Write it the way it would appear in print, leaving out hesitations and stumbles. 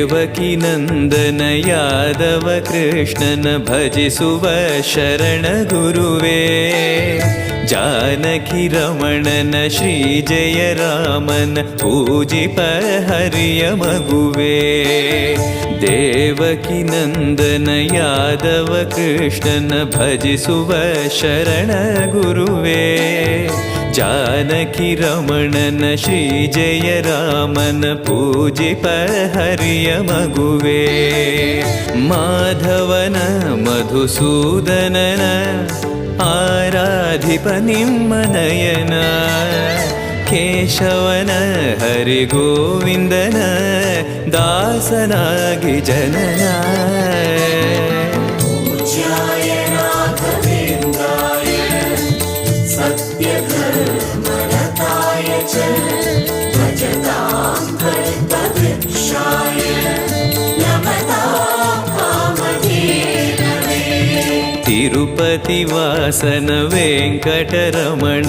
ದೇವಕಿ ನಂದನ ಯಾದವ ಕೃಷ್ಣನ ಭಜಿಸುವ ಶರಣ ಗುರುವೇ ಜಾನಕಿ ರಮಣನ ಶ್ರೀ ಜಯ ರಾಮನ ಪೂಜಿಪ ಹರಿಯ ಮಗುವೇ ದೇವಕಿ ನಂದನ ಯಾದವ ಕೃಷ್ಣನ ಭಜಿಸುವ ಶರಣ ಗುರುವೇ ಜಾನಕಿ ರಮಣನ ಶ್ರೀ ಜಯ ರಾಮನ ಪೂಜಿಪ ಹರಿಯ ಮಗುವೇ ಮಾಧವನ ಮಧುಸೂದನನ ಆರಾಧಿಪ ನಿಮ್ಮ ನಯನ ಕೇಶವನ ಹರಿಗೋವಿಂದನ ದಾಸನಾಗಿ ಜನನ ತಿರುಪತಿ ವಾಸನ ವೆಂಕಟರಮಣ